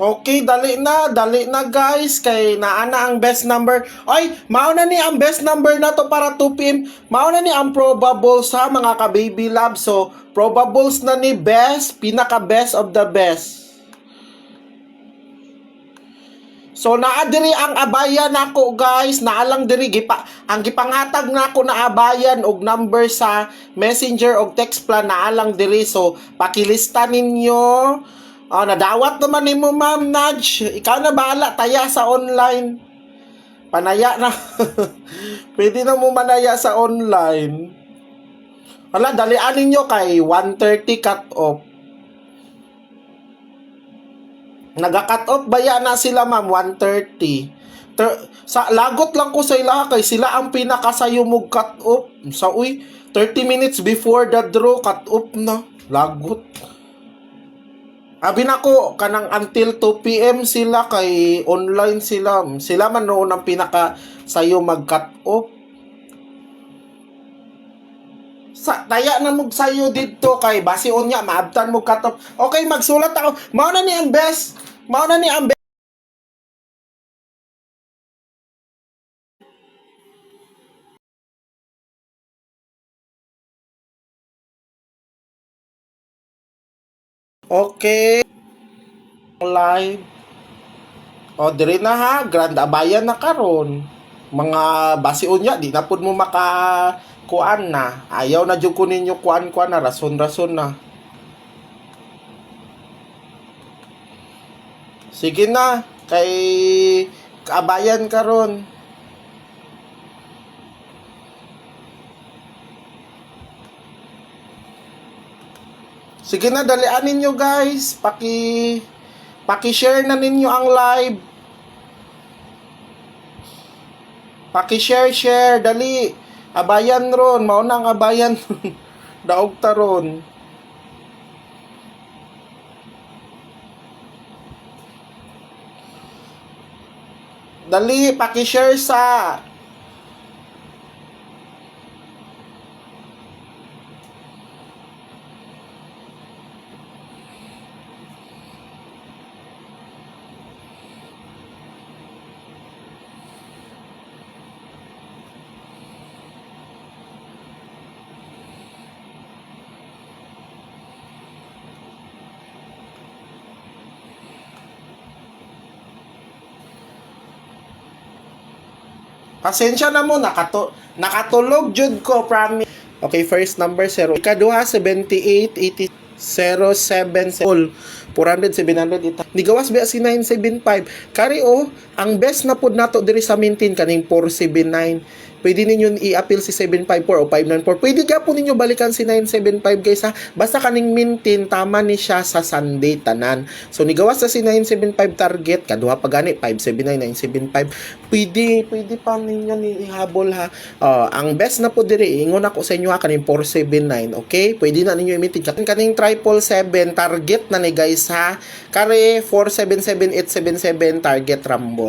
Okay, dali na guys, kay naana ang best number. Ay, mauna ni ang best number na to para 2 p.m. Mauna ni ang probables sa mga ka-baby love. So, probables na ni best, pinaka best of the best. So naa diri ang abayan nako guys, naalang diri ang gipanghatag nako na abayan og number sa Messenger og text plan naalang diri. So pakilista ninyo. Nadawat naman nimo Ma'am Nudge. Ikaw na bahala taya sa online. Panaya na. Pwede na mo manaya sa online. Wala, dalian ninyo kay 1:30 cut off. Naga-cut off baya na sila Ma'am 1:30. Sa lagot lang ko sa ila kay sila ang pinakasayo mog cut off. Sa 30 minutes before the draw cut off na. Lagot. Abi na ko kanang until 2 p.m. sila kay online sila. Sila man noon ang pinakasayo mag-cut off. Taya na mog sayo dito kay base unya maabtan mo cut off. Okay, magsulat ako. Mao na ni ang best. Mao na ni ang best. Okay. Live. Diri na ha, Grand Abayan na karon. Mga base unya di na pud mo kuan na. Ayaw na jud ko ninyo kuan na rason na. Sige na kay Abayan karon. Sige na, dalian ninyo guys. Paki-share na ninyo ang live. Paki-share, dali. Abayan ron, maunang abayan. Daog taron. Dali, paki-share sa pasensya na mo, nakatulog jud ko, promise. Okay, first number 0. Ikaduha, 78, 80, 07, all. 400, 700, nigawas ba si 975. Kari ang best na pod nato diri sa maintain kaning 479. Pwede ninyo i-appeal si 754 o 594. Pwede ka po ninyo balikan si 975 guys ha. Basta kaning maintain, tama ni siya sa Sunday tanan. So nigawas sa si 975 target, kaduha pa gani 579, 975. Pwede pa ninyo ni ihabol ha. Ang best na po diri, ingon ako sa inyo ha, kaning 479, okay? Pwede na ninyo i-maintain. Kaning 777 target na ni guys ha. Kare 477877 target Rambo.